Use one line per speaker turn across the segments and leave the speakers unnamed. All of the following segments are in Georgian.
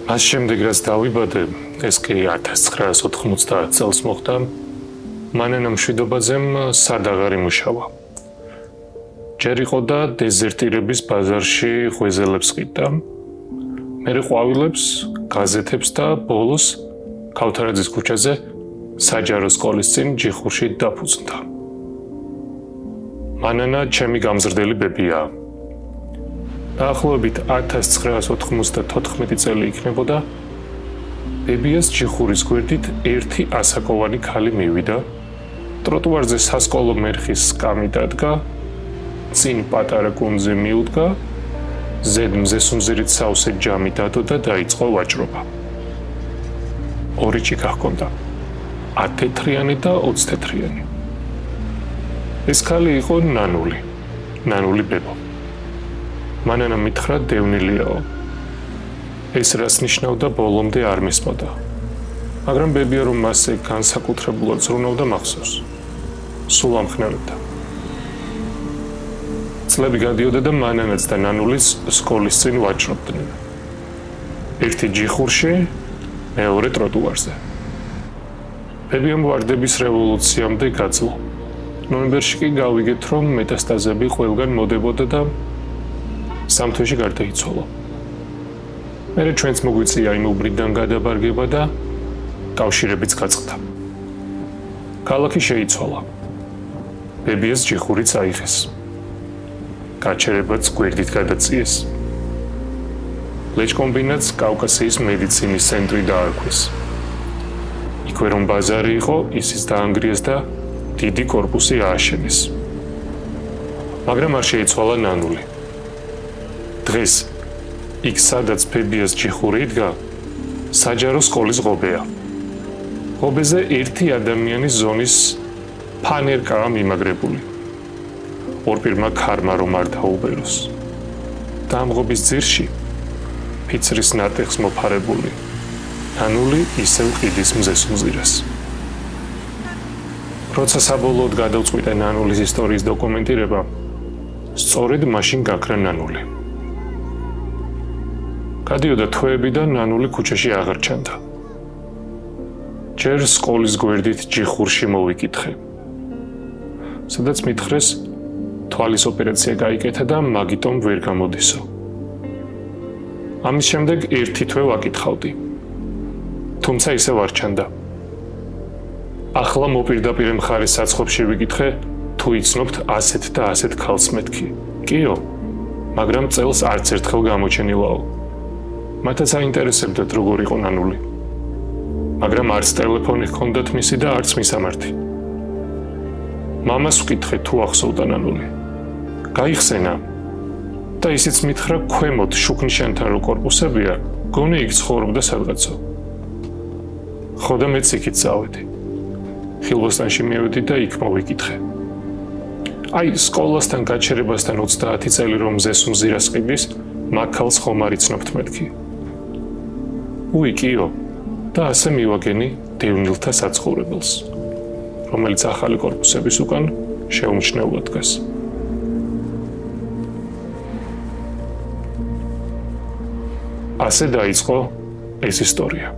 მას შემდეგ რაც დავიბადე, ეს კი 1990 წელს მოხდა, მანენა მშვიდობაძემ სად აღარ იმუშავა. ჯერ იყო და დეზერტირების ბაზარში ღვეზელებს ყიდდა, მერე ყვავილებს, გაზეთებს და ბოლოს ქავთარაძის ქუჩაზე საჯარო სკოლის წინ ჯიხურში დაფუძნდა. მანენა ჩემი გამზრდელი ბებია. დაახლოებით 1994 წელი იქნებოდა, ბებიას ჯიხურის გვერდით ერთი ასაკოვანი ქალი მივიდა, ტროტუარზე სასკოლო მერხის სკამი დადგა, წინ პატარა კუნძი მიუდგა, ზედ მზესუმზირით სავსე ჯამი დადო და დაიწყო ვაჭრობა. ორი ჭიქა ჰქონდა, 10 თეთრიანი და 20 თეთრიანი. ეს ქალი იყო ნანული ბებო. მანენა მითხრა დევნილიაო. ეს რას ნიშნავდა ბოლომდე არ მისმოდა. მაგრამ ბებია რომ მასზე განსაკუთრებულად ზრუნავდა მახსოვს. სულ ამხნევებდა. წლები გადიოდა და მანენაც და ნანულის სკოლის წინ ვაჭრობდნენ. ერთი ჯიხურში, მეორე ტროტუარზე. ბებიამ ვარდების რევოლუციამდე გაძლო. ნოემბერში კი გავიგეთ, რომ მეტასტაზები ყველგან მოდებოდა და სამთვეში გარდაიცვალა. მერე ჩვენც მოგვიწია იმ უბრიდან გადაბარგება და კავშირებიც გაწყდა. ქალაქი შეიცვალა. ბებიას ჯიხურიც აიღეს. გაჩერებაც გვერდით გადაწიეს. ლეჩკომბინატს კავკასიის მედიცინის ცენტრი დაარქვეს. იქვე რომ ბაზარი იყო, ისიც დაანგრიეს და დიდი კორპუსი ააშენეს. მაგრამ არ შეიცვალა ნანული. დღეს იქ სადაც ბებიას ჯიხური იდგა, საჯარო სკოლის ღობეა. ღობეზე ერთი ადამიანის ზონის ფანერკაა მიმაგრებული. ორპირმა ქარმა რომ არ დაუბეროს. და ამ ღობის ძირში ფიცრის ნატეხს მოფარებული ნანული ისევ ყიდის მზესუმზირას. როცა საბოლოოდ გადავწყვიტე ნანულის ისტორიის დოკუმენტირება, სწორედ მაშინ გაქრა ნანული. გადიოდა თვეები და ნანული ქუჩაში აღარ ჩანდა. ჯერ სკოლის გვერდით ჯიხურში მოვიკითხე. სადაც მითხრეს, თვალის ოპერაცია გაიკეთა და მაგიტომ ვერ გამოდისო. ამის შემდეგ ერთი თვე ვაკითხავდი. თუმცა ისევ არ ჩანდა. ახლა მოპირდაპირე მხარის საცხობში ვიკითხე, თუ იცნობთ ასეთ და ასეთ ქალს მეთქი. კიო, მაგრამ წელს არც ერთხელ გამოჩენილაო. მათაც აინტერესებდათ როგორ იყო ნანული. მაგრამ არც ტელეფონი ჰქონდათ მისი და არც მისამართი. მამას ვკითხე თუ ახსოვდა ნანული. გაიხსენა და ისიც მითხრა ქვემოთ შუქნიშანთან რო კორპუსებია, გონი იქ ცხოვრობდა სადღაცო. ხო და მეც იქით წავედი. ხილვოსტანში მივედი და იქ მოვიკითხე. აი, სკოლასთან გაჩერებასთან 30 წელი რომ მზესუმზირას ყიდის, მაგ ქალს ხომ არ იცნობთ მეთქი. უიკიო და ასე მივაგენი დევნილთა საცხოვრებელს, რომელიც ახალი კორპუსების უკან შეუმჩნევლად დგას. ასე დაიწყო ეს ისტორია.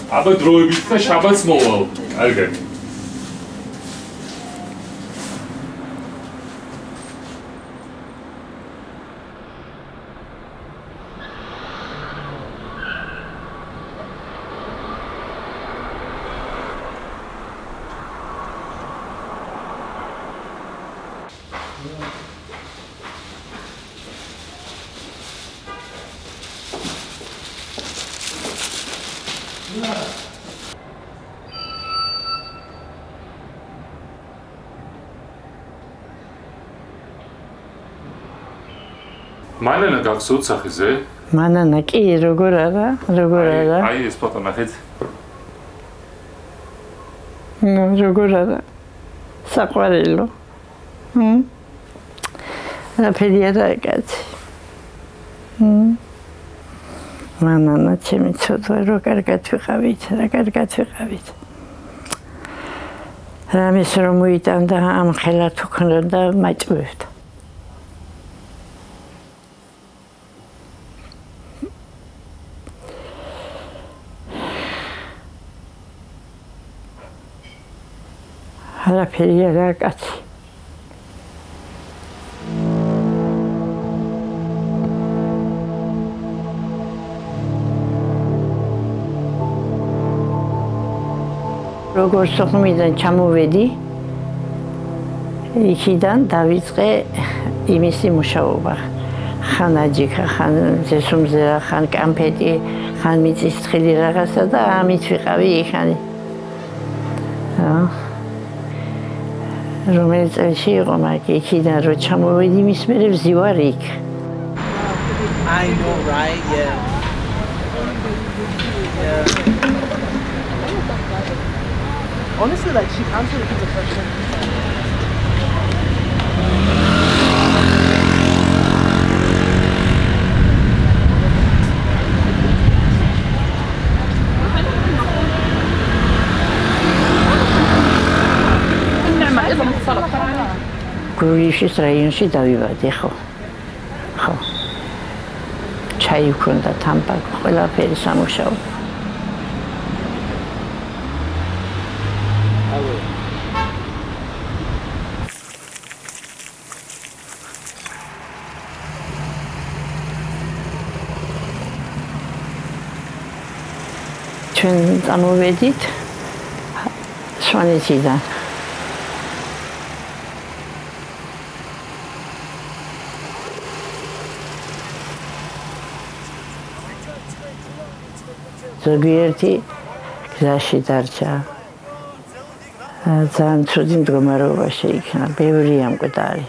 აბა დროებით და შაბათს მოვალ. კარგად. მანანა გახსოვთ სახეზე?
მანანა კი, როგორ არა?
აი ეს ფოტო ნახეთ.
როგორ არა საყვარელო რაფერი არა კაცი მამამა ჩემი ცოტა რო კარგად ვიყავით რა კარგად ვიყავით რამის რომ მოიტანდა ამ ხელად უქნოდა მაჭვევდა არაფერი არა კაცი როგორ სოხუმიდან ჩამოვედი იქიდან დავიწყე იმისი მუშაობა ხან აჯიქა ხან ზესუმზერა ხან კამფეტი ხან მიწის თხილი რაღაცა და ამით ვიყავი იქანი რომელიც წელში იყო მაგ იქიდან რო ჩამოვედი მის მერე ვზივარ იქ
I know right yeah honestly like she comes to the freshman გურიშის რაიონში დავიბადე ხო ჩაი ვქონდა თამბაქო ყველაფერი სამუშაო ჩვენ წამოვედით სვანეთიდან ზოგიერთი გზაში დარჩა ძალიან ცუდი მდგომარეობაში იქნა ბევრი ამკვდარი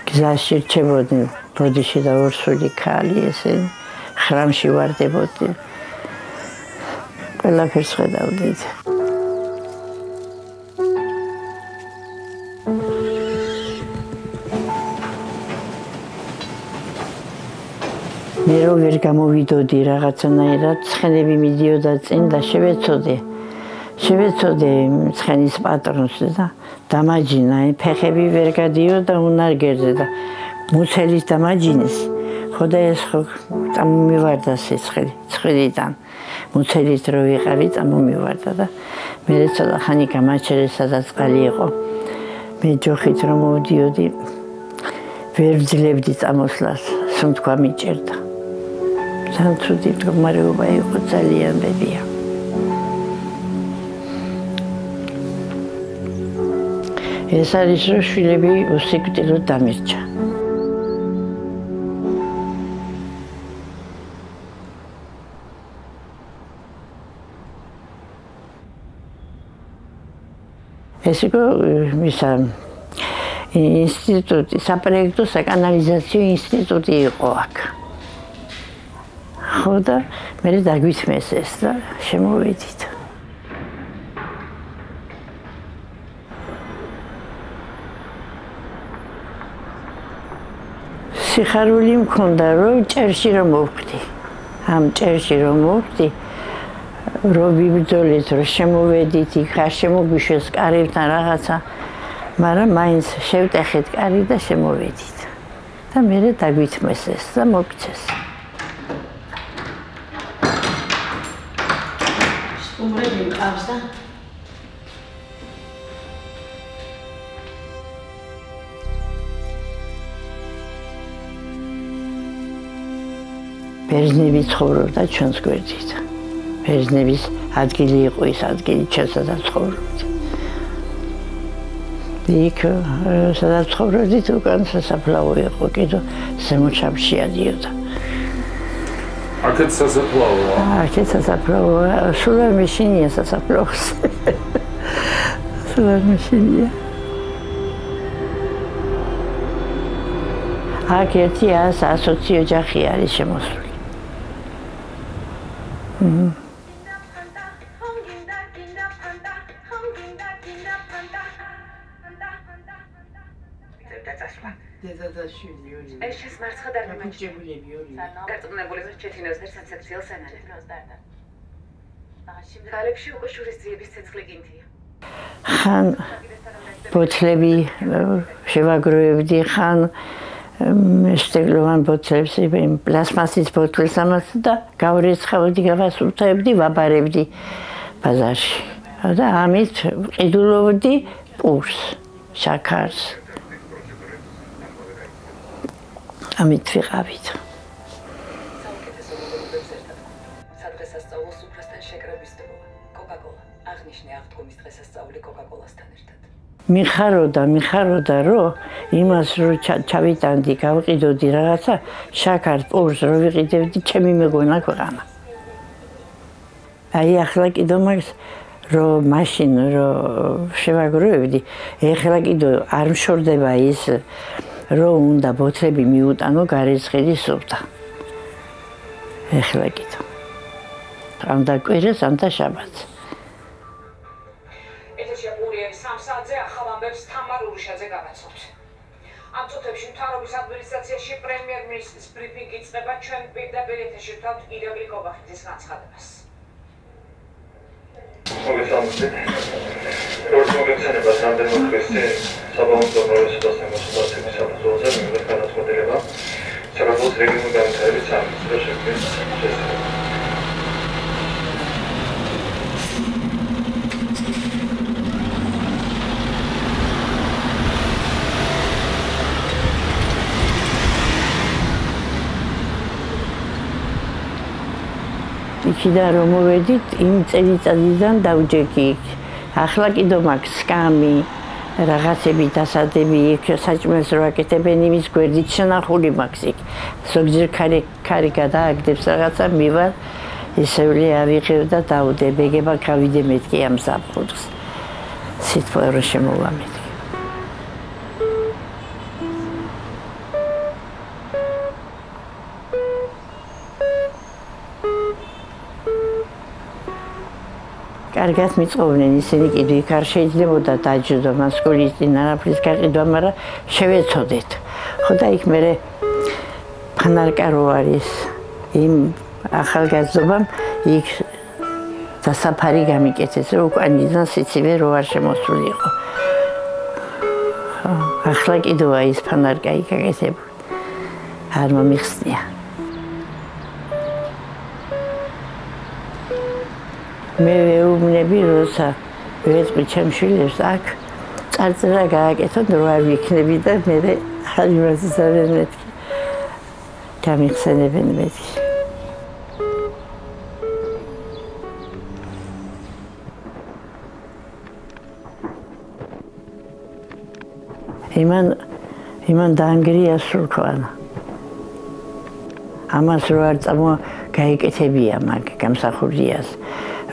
გზაში რჩებოდნენ ბოდიში და ორსული ქალი ესენი ხრამში ვარდებოდნენ ყველაფერს ხედავდით მე რო ვერ გამოვიდოდი რაღაცნაირად ცხენები მიდიოდა წინ და შევეცოდე ცხენის პატრონს და დამაჯინა ფეხები ვერ გადიოდა უნარგერზე და მუცელის დამაჯინის ხო და ეს ხო წამომივარდა სიცხელი ცხრიდან მუცელით რო ვიყავი წამომივარდა და მე ცოტა ხანი გამაჩერე სადაც წყალი იყო მე ჯოხით რომ მოვდიოდი ვერ ვძლებდი წამოსვლას სუნთქვა მიჭერდა ძალიან ცუდი მდგომარეობა იყო ძალიან ბედია ეს არის რომ შვილები უსიკვდილოდ დამირჩა ეს იყო მისა ინსტიტუტი საპროექტო საკანალიზაციო ინსტიტუტი იყო აქ ხო და მე დაგვითმეს ეს და შემოვედით სიხარული მქონდა რომ ჭერში რომ მოვხდი ამ ჭერში რომ მოვხდი რომ ვიბრძოლეთ რომ შემოვედით იქ არ შემოგვიშვეს კარებთან რაღაცა მაგრამ მაინც შევტეხეთ კარი და შემოვედით და მე დაგვითმეს ეს და მოგწეს უმრები მყავს და ბერძნები ცხოვრობდა ჩვენს გვერდით ბერძნების ადგილი იყო ის ადგილი სადაც ცხოვრობდი იქ სადაც ცხოვრობდით უკან სასაფლაო იყო კიდო ზემოჩამში ადიოდა
აქეთ სასაფლაოა
აქეთ სასაფლაოა სულ არ მეშინია სასაფლაოს სულ არ მეშინია აქ ერთი 100 ოჯახი არის შემოსული
გადაწასვლა.
დედა და შვილი ორი.
ეს შენს მარცხა დარბაზში.
ბიჭებულები ორი.
გარწმუნებული ვარ ჩეთინოს და საცექციელ სანადებს. გალებში უკვე შურისძიების ცეცხლი გინთია.
ხან ბოთლები შევაგროვებდი, ხან შტეკლოვან ბოთლებს, პლასმასის ბოთლებს ამას და გავრეცხავდი, გავასუფთავებდი, ვაბარებდი ბაზარში. და ამით ყიდულობდი პურს, შაქარს. ამით ვიყავით.
სადღესასწაულო სუფრასთან შეკრების დროა. კოკაკოლა. აღნიშნე აღდგომის დღესასწაული კოკაკოლასთან ერთად.
მიხაროდა, რომ იმას რო ჩავიტანდი, გავყიდოდი რაღაცა, შაქარს, პურს რო ვიყიდებდი, ჩემი მეგონა ქვეყანა. აი ახლა კიდო მაგს რომ მაშინ რომ შევაგროვებდი, ეხლა კიდო არ მშორდება ის რომ უნდა ბოთლები მიუტანო გარეცხილის სუფთა. ეხლა კიდო. ამდა კვირას, ამდა შაბათს.
ეთერში პურიერის 3 საათზე ახალ ამბებს თამარ ურუშაძე გავაცნობთ. ამ წუთებში მთავრობის ადმინისტრაციაში პრემიერ-მინისტრის ბრიფინგი იწყება, ჩვენ პირდაპირ ეთერში ვთავთ ირაკლი კობახიძის განცხადებას.
მოგესალმებით. როგორც მოგეცანებათ, რამდენიმე ხნის წინ საბავშვო უნივერსიტეტთან მოსახლეობის საფუძველზე მიიღეს განცხადება საქართველოს რეგიონული განვითარების სამინისტროს შექმნის შესახებ.
იქიდან რომ მოვედით, იმ წელიწადიდან დავჯექი იქ. ახლა კიდო მაქვს სკამი, რაღაცები დასადები იქ, საჭმელს რო აკეთებენ იმის გვერდით შენახული მაქვს იქ. ზოგჯერ ქარი გადააგდებს რაღაცა, მივარ, ისევ ავიღებ და დავდე, ბეგება გავიდე მეთქი ამ ზაფხულს. სიტყვა რო შემოვა მეთქი. კარგად მიწყობდნენ ისინი კიდე იქ არ შეიძლებოდა დაჯდო მასკულის წინ არაფრის გაყიდვა, მაგრამ შევეცოდეთ. ხო და იქ მე ფანარკა რო არის იმ ახალგაზრდობამ იქ დასაფარი გამიკეთეს, რომ უკანიდან სიცივე რო არ შემოსულიყო. ახლა კიდეა ის ფანარკა იქ აკეთებული. არ მომიხსნია. მე ვეუბნები, როცა ვეწყი ჩემ შვილებს აქ წარწერა გააკეთოთ, რომ არ ვიქნები და მე არ იმასწავლებენ მეთქი. გამიხსენებენ მეთქი. იმან დაანგრია სულქანა. ამას რო არ წამო გაიკეთებია მაგ გამსახურდიას.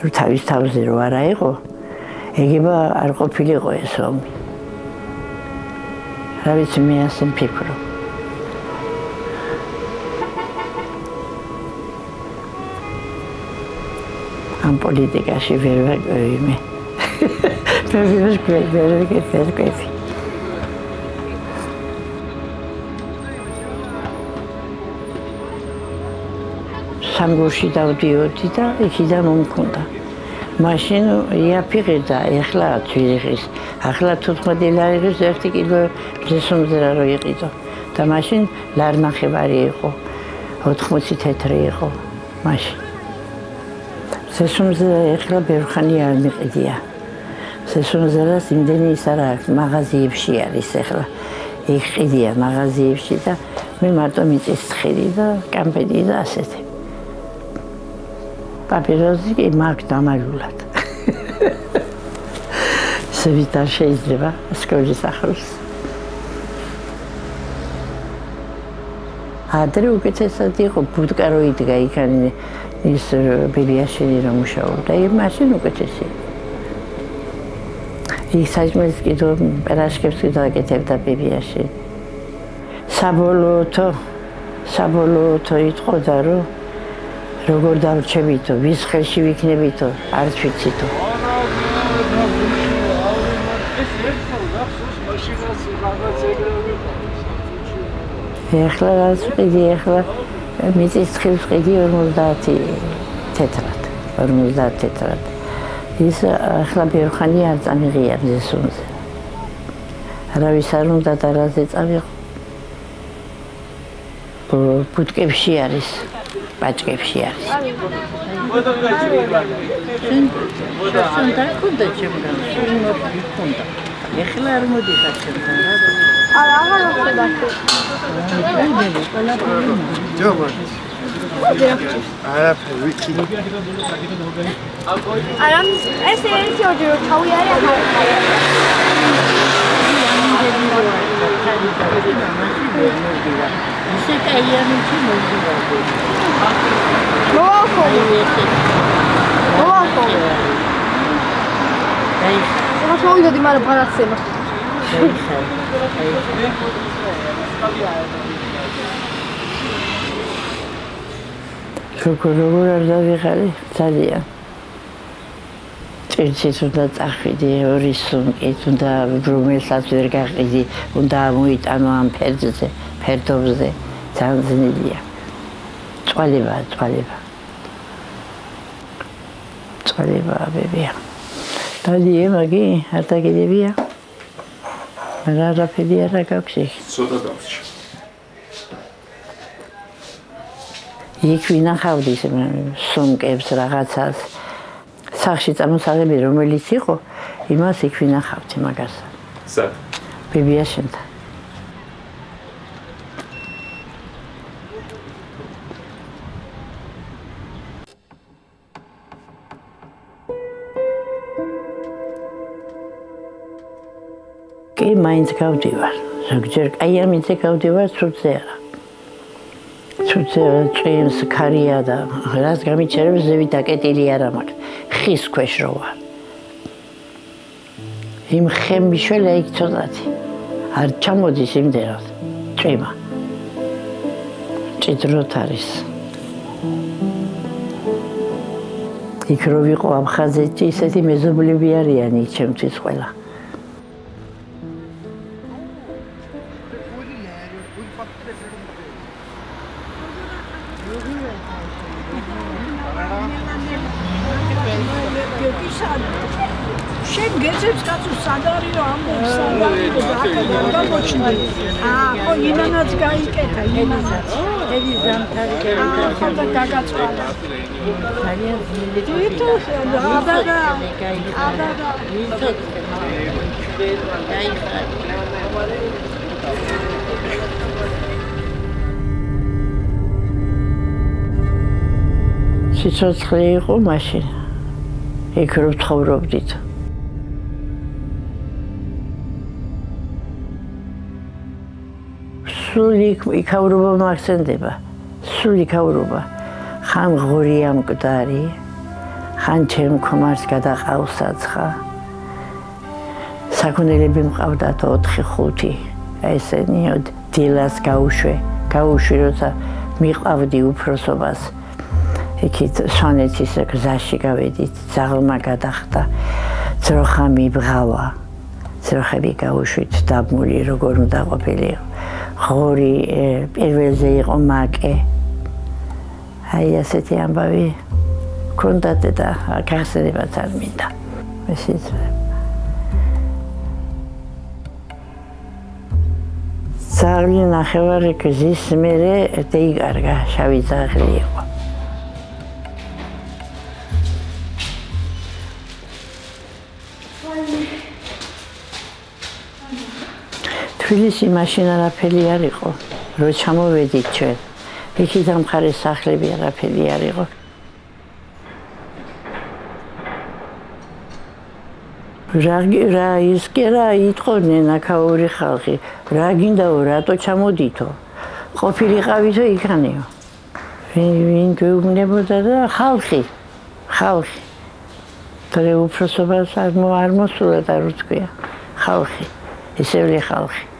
თავის თავზე რო არა იყო, ეგება არ ყოფილიყო ეს ომი. რა ვიცი, მე ასე მფიქრობ. ამ პოლიტიკაში ვერ ვაკვევი მე. ვერ ვაკვევი. სამგურში დავდიოდი და იქიდან მომქონდა. მაშინ იაფიღე და ეხლა თვირიღის. ახლა 14 ლარიღის 1 კილო ზესუმზერა რო იყიდო. და მაშინ ლარნახევარი იყო. 80 თეთრი იყო. მაშინ. ზესუმზერა ეხლა ბევრხანი არ მიყიდია. ზესუმზერას იმდენი ის არ აქვს, მაღაზიებში არის ეხლა. იქ ყიდია მაღაზიებში და მე მარტო მიწის ცხელი და კამპედი და ასეთი. პაპიროზი კი მაქვს დამალულად. სევით არ შეიძლება სკოლის ახლოს. ადრე უკეთესად იყო, ბუდკა რო იდგა იქანი ის ბებიაშენი რომ მუშაობდა, მაშინ უკეთესი. ის საჭმელს კიდო პერაშკებს კიდო აკეთებდა ბებიაშენი. საბოლოოთო იტყოდა რომ როგორ დავრჩებითო, ვის ხელში ვიქნებითო, არც ვიცითო.
ეხლა რაც ვყიდი, ეხლა მიწის ცხიმს ვყიდი 50 თეთრად, 50 თეთრად. ის ახლა ბერხანი არ წამიღია მზესუნზე. არავის არ უნდა და რაზე წავიღო. ბუტკებში არის, პაჭკებში არის. ეხლა არ მოდიხარ ჩემთან რა.
არაფერი ვიცი.
არა, ეს ერთი ოჯრო თავი არის ახლა.
ისე კაიანი შემოგვიდა.
მოახო.
აი,
მას მოვიდოდი, მაგრამ ფარასება.
როგორ არ დავიღალი ძალიან. ჭირჩით უნდა წახვიდი, ორი სუნკით უნდა რომელსაც ვერ გაყიდი, უნდა ამოიტანო ამ ფერდზე, ფერდობზე, ძალიან ძნელია. წვალება ბებია. დადიე მაგი, არ დაგიდებია? არაფერი არ გაქვს იქ.
ცოტა დავსჭი.
იქ ვინახავდი სუნკებს რაღაცას. სახში წამოსაღები რომელიც იყო, იმას იქ ვინახავდი მაგას.
სად?
ბებიაშენთან. კი, მაინც გავდივარ. ზოგჯერ აი ამიზე გავდივარ, ცუცე არა. ცუცე წვიმს ქარია და რას გამიჩერებს ზევით აკეტილი არა მაქვს. ხის ქვეშ რო ვარ. იმ ხემიშველა იქ ცოტათი. არ ჩამოდის იმდენად. წვიმა. ჭიდროთ არის. იქ რო ვიყო აფხაზეთში, ისეთი მეზობლები არიან იქ ჩემთვის ყველა.
შენ გეცებს კაცო სადარიო ამბობს სადარიო გამოჩნდა ხო იმანაც გაიკეთა იმანაც
ელი ზამთარი
ხო და გაგაწყვეტა
ძალიან ძნელი
თვითო აბადა
სიცოცხლე იყო მაშინ იქ რო ცხოვრობდით სული იქავრობა მახსენდება სული იქავრობა ხან ღორია მკვდარი ხან ჩემ ქმარს გადაყავს საცხა საქონელები მყავდათ 4-5 ესენი დილას გაუშვი როცა მიყავდი უფროსობას იქით სვანეთის გზაში გავედით ძაღლმა გადახდა ძროხა მიბღავა ძროხები გაუშვით დაბმული როგორ უნდა ყოფილიყო ღორი პირველზე იყო მაკე აი ასეთი ამბავი კონდათ და გასერებაც არ მინდა ესეც ძაღლი ნახევარი გზის მერე დაიკარგა შავი ძაღლი იყო თბილისი მაშინ არაფერი არ იყო რო ჩამოვედით ჩვენ იქით ამ მხარეს სახლები არაფერი არ იყო რა ის კი რა იტყოდნენ აქაური ხალხი რა გინდაო რატო ჩამოდითო ყოფილიყავითო იქანეო ვინ გვეუბნებოდა და ხალხი დღე უფროსობას არ მოსულა და რო თქვია ხალხი ისევ ხალხი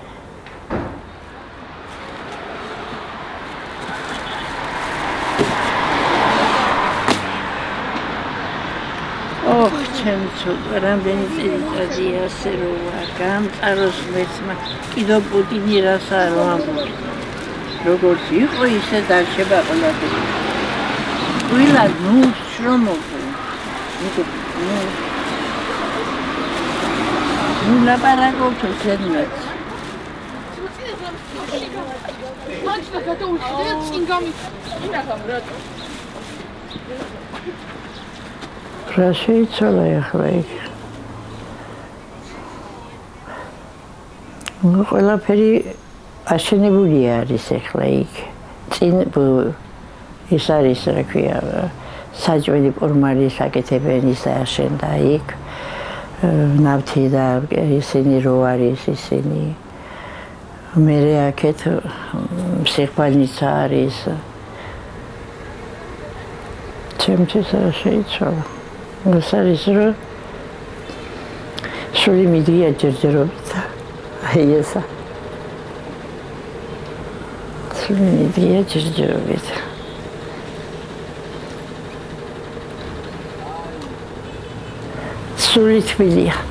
ჩემი ცოტა რამდენი წელიწადია ასე რომ გამწაროს მეცმა კიდო პუტინი რას არ ამბობს როგორც იყო ისე დარჩება ყველაფერი ყველა ნუ შრომობენ ნუ ლაპარაკობთ ზედმეტ რა შეიცვალა ახლა იქ? ყველაფერი აშენებული არის ახლა იქ. წინ ის არის რა ქვია საჭმელი პორმალის აკეთებენ ის აშენდა იქ. ნავთი და ისინი რო არის ისინი. მერე აქეთ სიხბალნიცა არის. ჩემთვის რა შეიცვალა? ეს არის რომ სული მიდია ჯერჯერობით. აი ესა. სული მიდია ჯერჯერობით. სული თბილია.